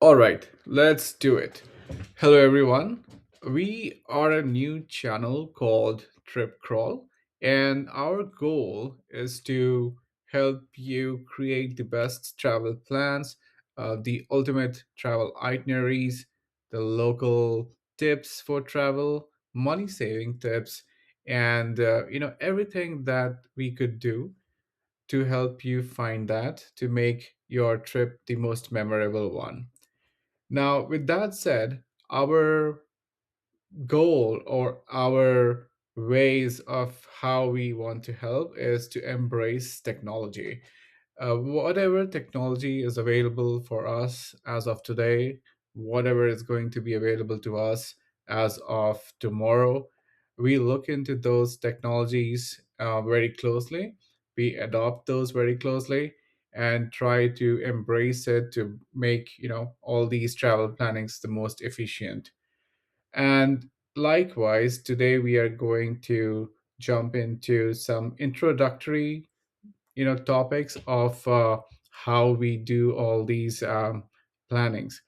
All right, let's do it. Hello, everyone. We are a new channel called Trip Crawl, and our goal is to help you create the best travel plans, the ultimate travel itineraries, the local tips for travel, money saving tips, and everything that we could do to help you find that to make your trip the most memorable one. Now, with that said, our goal or our ways of how we want to help is to embrace technology. Whatever technology is available for us as of today, whatever is going to be available to us as of tomorrow, we look into those technologies very closely. We adopt those very closely and try to embrace it to make all these travel plannings the most efficient. And likewise, today we are going to jump into some introductory topics of how we do all these plannings.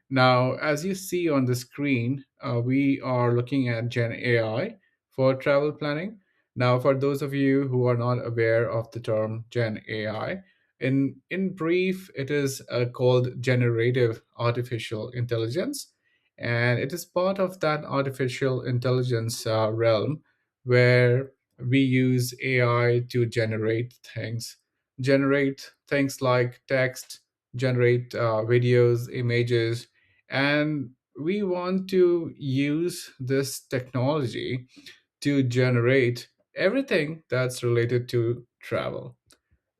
Now, as you see on the screen, we are looking at Gen AI for travel planning. Now, for those of you who are not aware of the term Gen AI, in brief, it is called generative artificial intelligence, and it is part of that artificial intelligence realm where we use AI to generate things like text, generate videos, images, and we want to use this technology to generate everything that's related to travel.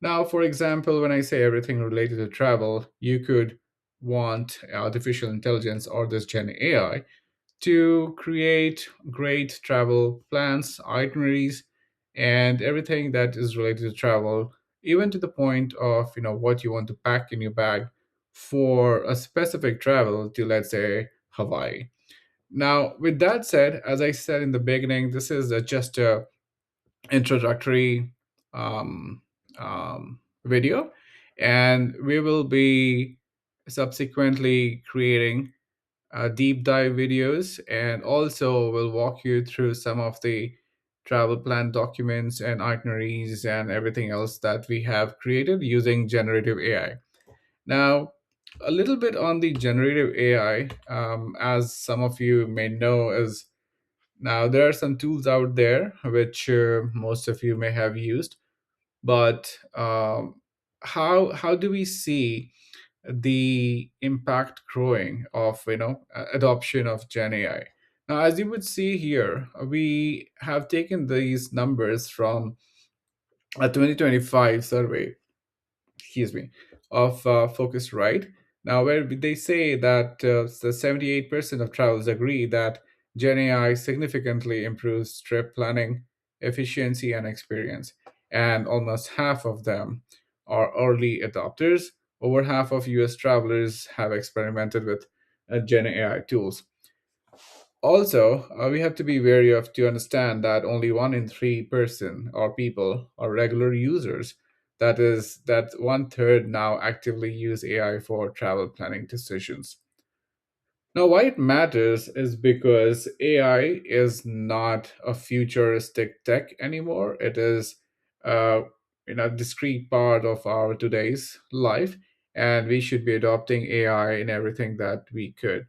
Now, for example, when I say everything related to travel, you could want artificial intelligence or this Gen AI to create great travel plans, itineraries, and everything that is related to travel, even to the point of what you want to pack in your bag for a specific travel to, let's say, Hawaii. Now, with that said, as I said in the beginning, this is just a introductory um, video, and we will be subsequently creating deep dive videos, and also we'll walk you through some of the travel plan documents and itineraries and everything else that we have created using generative AI. Now, a little bit on the generative AI, as some of you may know, is now there are some tools out there which most of you may have used, but how do we see the impact growing of adoption of Gen AI? Now, as you would see here, we have taken these numbers from a 2025 survey, excuse me, of Focusrite. Now, where they say that the 78% of travelers agree that Gen AI significantly improves trip planning, efficiency, and experience, and almost half of them are early adopters. Over half of US travelers have experimented with Gen AI tools. Also, we have to be wary of to understand that only one in three person or people are regular users. That is, that one third now actively use AI for travel planning decisions. Now, why it matters is because AI is not a futuristic tech anymore. It is, uh, discrete part of our today's life, and we should be adopting AI in everything that we could.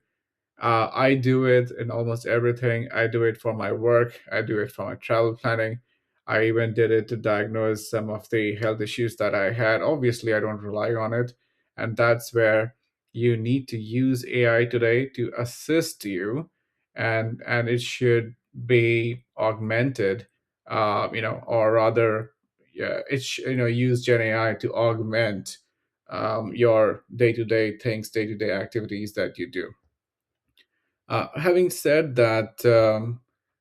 I do it in almost everything. I do it for my work. I do it for my travel planning. I even did it to diagnose some of the health issues that I had. Obviously, I don't rely on it. And that's where you need to use AI today to assist you. And it should be augmented, or rather, yeah, use Gen AI to augment your day to day things, day to day activities that you do. Having said that,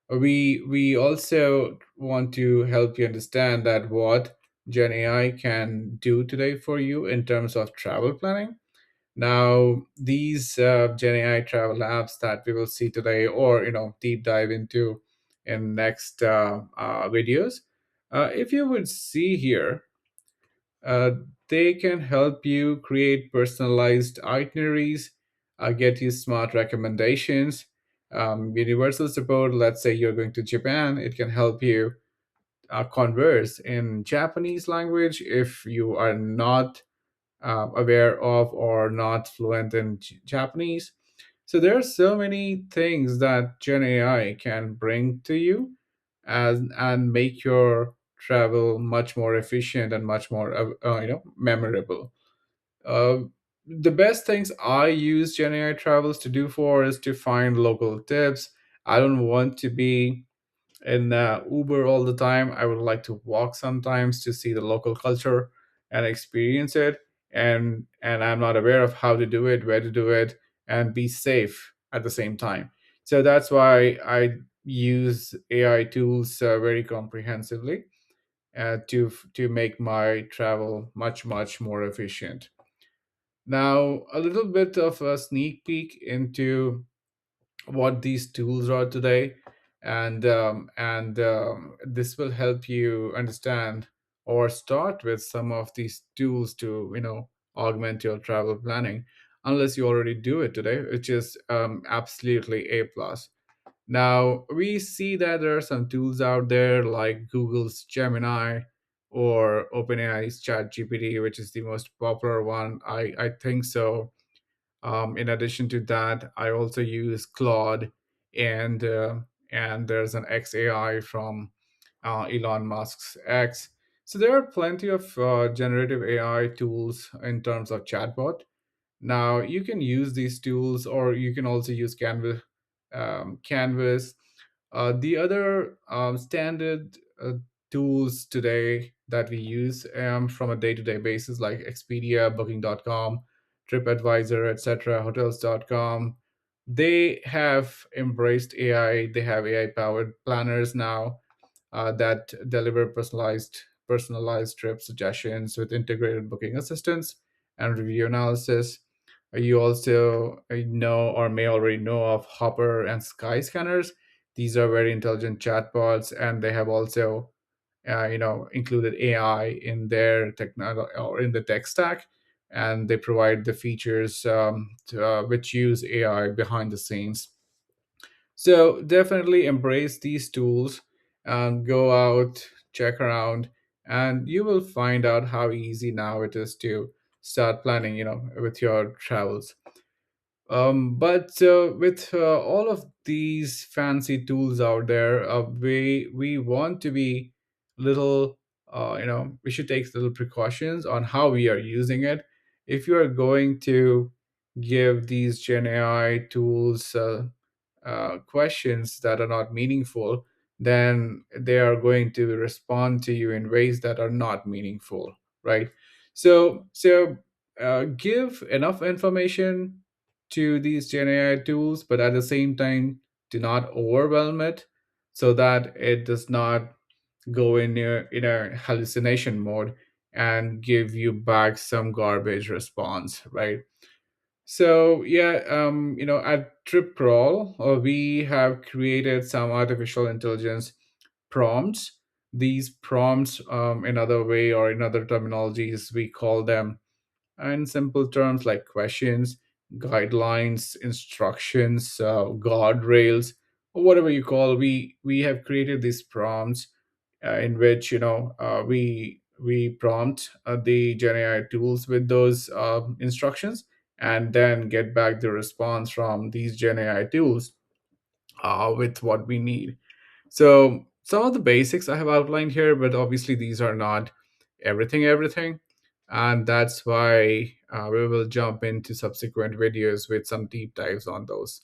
we also want to help you understand that what Gen AI can do today for you in terms of travel planning. Now, these Gen AI travel apps that we will see today, or deep dive into in next videos, if you would see here, uh, they can help you create personalized itineraries, get you smart recommendations. Universal support, let's say you're going to Japan, it can help you converse in Japanese language if you are not aware of or not fluent in Japanese. So there are so many things that Gen AI can bring to you as and make your travel much more efficient and much more memorable. Uh, the best things I use Gen AI travels to do for is to find local tips. I don't want to be in Uber all the time. I would like to walk sometimes to see the local culture and experience it. And I'm not aware of how to do it, where to do it, and be safe at the same time. So that's why I use AI tools very comprehensively to make my travel much more efficient. Now, a little bit of a sneak peek into what these tools are today, and this will help you understand or start with some of these tools to augment your travel planning, unless you already do it today, which is absolutely a plus. Now we see that there are some tools out there like Google's Gemini or OpenAI's ChatGPT, which is the most popular one. I think so. In addition to that, I also use Claude, and and there's an XAI from Elon Musk's X. So there are plenty of generative AI tools in terms of chatbot. Now you can use these tools, or you can also use Canvas. Canvas. The other standard tools today that we use from a day-to-day basis, like Expedia, Booking.com, TripAdvisor, etc., Hotels.com, they have embraced AI. They have AI-powered planners now that deliver personalized trip suggestions with integrated booking assistance and review analysis. You also know or may already know of Hopper and Skyscanners. These are very intelligent chatbots, and they have also included AI in their technology or in the tech stack, and they provide the features which use AI behind the scenes. So definitely embrace these tools and go out, check around, and you will find out how easy now it is to start planning, with your travels. But with all of these fancy tools out there, we want to be little, we should take little precautions on how we are using it. If you are going to give these Gen AI tools questions that are not meaningful, then they are going to respond to you in ways that are not meaningful, right? So give enough information to these Gen AI tools, but at the same time, do not overwhelm it so that it does not go in a hallucination mode and give you back some garbage response, right? So yeah, at Trip Crawl, we have created some artificial intelligence prompts. These prompts, in other way or in other terminologies, we call them in simple terms like questions, guidelines, instructions, guardrails, or whatever you call. We have created these prompts in which we prompt the Gen AI tools with those instructions, and then get back the response from these Gen AI tools with what we need. So some of the basics I have outlined here, but obviously these are not everything, and that's why we will jump into subsequent videos with some deep dives on those.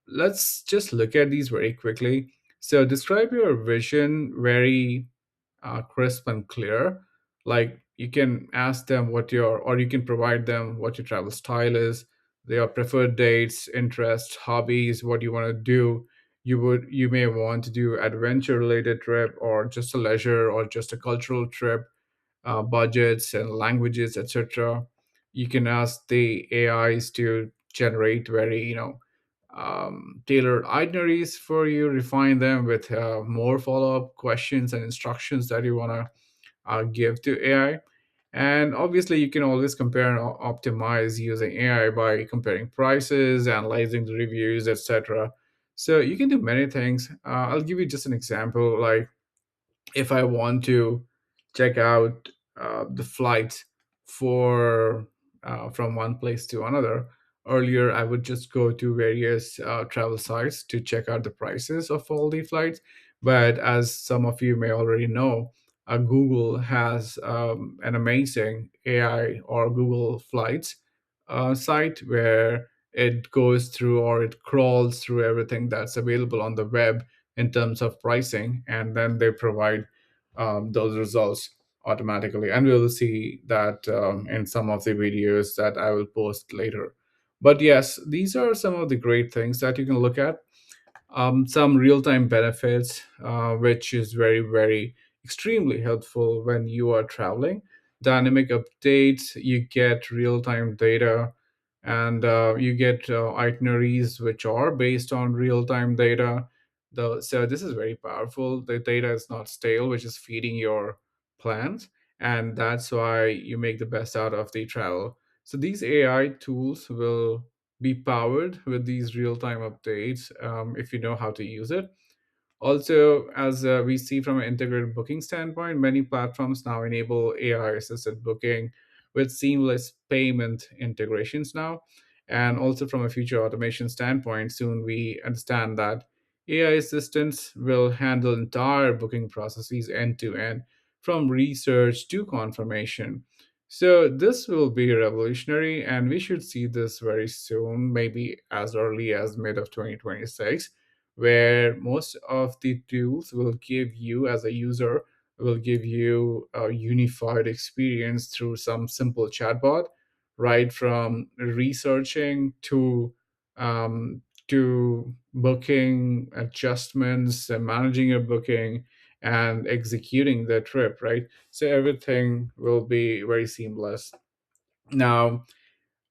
Let's just look at these very quickly. So describe your vision very crisp and clear. Like you can ask them or you can provide them what your travel style is, their preferred dates, interests, hobbies, what you want to do. You may want to do adventure related trip or just a leisure or just a cultural trip, budgets and languages, etc. You can ask the AIs to generate very tailored itineraries for you, refine them with more follow up questions and instructions that you want to give to AI. And obviously, you can always compare and optimize using AI by comparing prices, analyzing the reviews, etc. So you can do many things. I'll give you just an example. Like if I want to check out the flights for from one place to another, earlier I would just go to various travel sites to check out the prices of all the flights. But as some of you may already know, Google has an amazing AI or Google Flights site where it goes through or it crawls through everything that's available on the web in terms of pricing, and then they provide those results automatically. And we'll see that in some of the videos that I will post later. But yes, these are some of the great things that you can look at. Some real-time benefits, which is very, very extremely helpful when you are traveling. Dynamic updates, you get real-time data, and you get itineraries which are based on real-time data. So this is very powerful. The data is not stale, which is feeding your plans, and that's why you make the best out of the travel. So these AI tools will be powered with these real-time updates if you know how to use it. Also, as we see from an integrated booking standpoint, many platforms now enable AI assisted booking with seamless payment integrations now. And also, from a future automation standpoint, soon we understand that AI assistants will handle entire booking processes end to end, from research to confirmation. So, this will be revolutionary, and we should see this very soon, maybe as early as mid of 2026, where most of the tools will give you as a user will give you a unified experience through some simple chatbot, right from researching to booking adjustments and managing your booking and executing the trip, right? So everything will be very seamless now.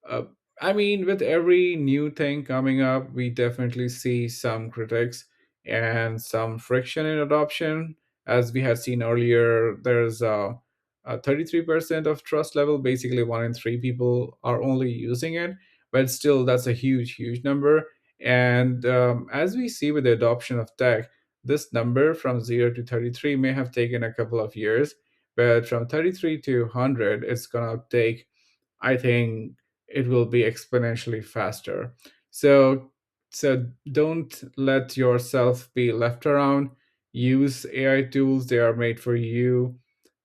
uh, I mean, with every new thing coming up, we definitely see some critics and some friction in adoption. As we had seen earlier, there's a 33% of trust level. Basically, one in three people are only using it, but still, that's a huge, huge number. And as we see with the adoption of tech, this number from 0 to 33 may have taken a couple of years, but from 33 to 100, it's going to take, I think, it will be exponentially faster. So so don't let yourself be left around. Use AI tools. They are made for you.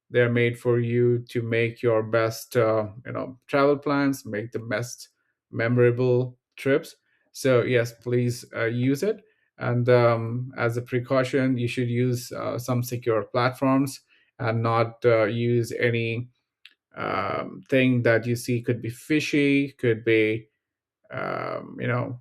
They're made for you to make your best travel plans, make the best memorable trips. So yes, please use it. And as a precaution, you should use some secure platforms and not use any thing that you see could be fishy, could be um, you know,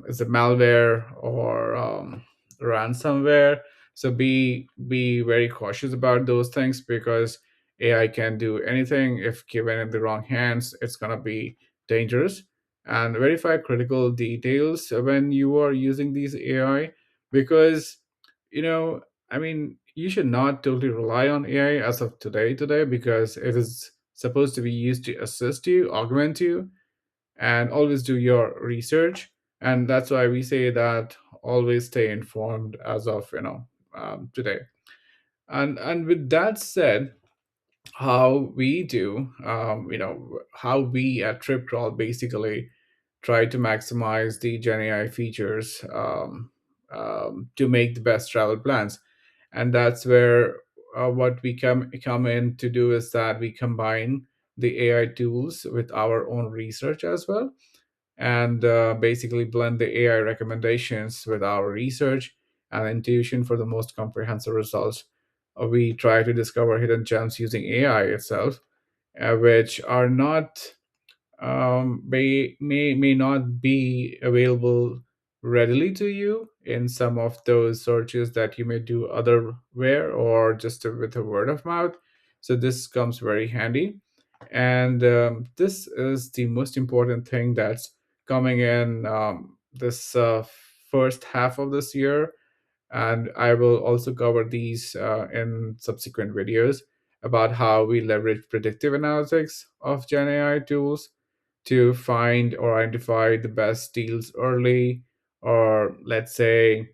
is it malware or ransomware? So be very cautious about those things, because AI can do anything. If given in the wrong hands, it's gonna be dangerous. And verify critical details when you are using these AI, because you know, I mean, you should not totally rely on AI as of today, because it is supposed to be used to assist you, augment you, and always do your research. And that's why we say that always stay informed as of today. And with that said, how we do how we at TripCrawl basically try to maximize the GenAI features to make the best travel plans. And that's where what we come in to do is that we combine the AI tools with our own research as well, and basically blend the AI recommendations with our research and intuition for the most comprehensive results. We try to discover hidden gems using AI itself, which are not may not be available readily to you in some of those searches that you may do otherwhere, or just with a word of mouth. So this comes very handy, and this is the most important thing that's coming in this first half of this year, and I will also cover these in subsequent videos. about how we leverage predictive analytics of Gen AI tools to find or identify the best deals early, or let's say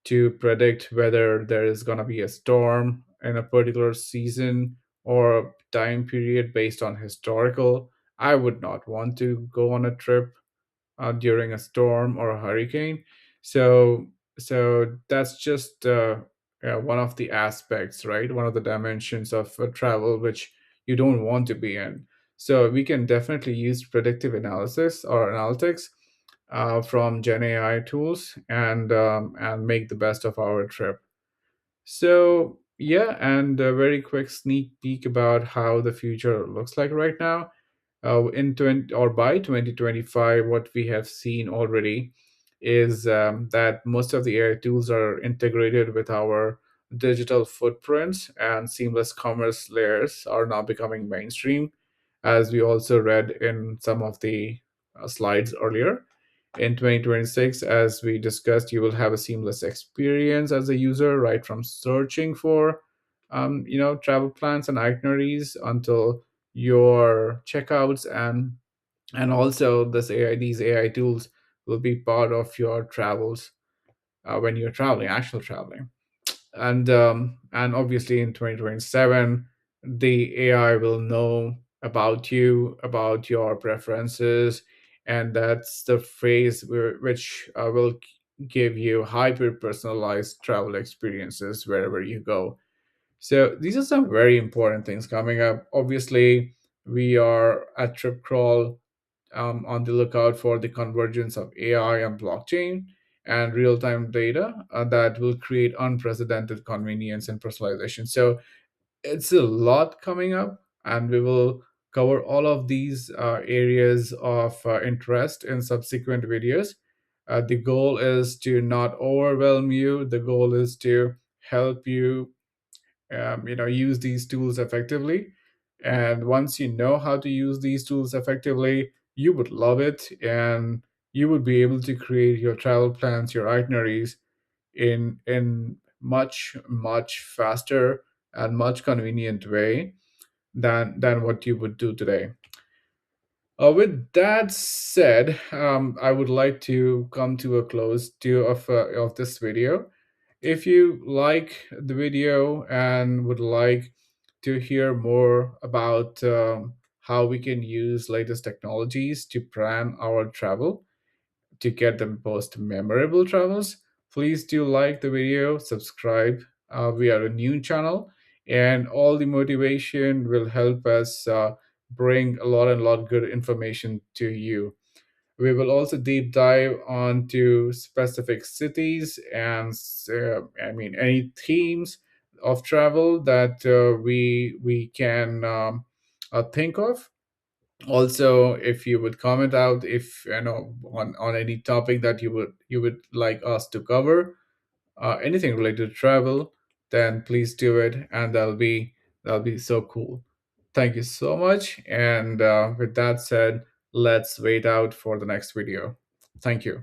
to predict whether there is going to be a storm in a particular season or time period based on historical. I would not want to go on a trip during a storm or a hurricane. So, so that's just one of the aspects, right? One of the dimensions of travel which you don't want to be in. So we can definitely use predictive analysis or analytics from Gen AI tools and make the best of our trip. So yeah, and a very quick sneak peek about how the future looks like right now. In 20, or by 2025, what we have seen already is that most of the AI tools are integrated with our digital footprints, and seamless commerce layers are now becoming mainstream, as we also read in some of the slides earlier. In 2026, as we discussed, you will have a seamless experience as a user, right from searching for travel plans and itineraries until your checkouts, and also these AI tools will be part of your travels when you're traveling, actual traveling. And obviously in 2027, the AI will know about you, about your preferences, and that's the phrase which will give you hyper personalized travel experiences wherever you go. So these are some very important things coming up. Obviously, we are at Trip Crawl on the lookout for the convergence of AI and blockchain and real-time data that will create unprecedented convenience and personalization. So it's a lot coming up, and we will cover all of these areas of interest in subsequent videos. The goal is to not overwhelm you. The goal is to help you use these tools effectively, and once you know how to use these tools effectively, you would love it, and you would be able to create your travel plans, your itineraries in much faster and much convenient way than what you would do today. With that said, I would like to come to a close of this video. If you like the video and would like to hear more about how we can use latest technologies to plan our travel, to get the most memorable travels, please do like the video, subscribe. We are a new channel, and all the motivation will help us bring a lot and lot good information to you. We will also deep dive onto specific cities and any themes of travel that we can think of. Also, if you would comment out if on any topic that you would like us to cover, anything related to travel, then please do it, and that'll be so cool. Thank you so much, and with that said, let's wait out for the next video. Thank you.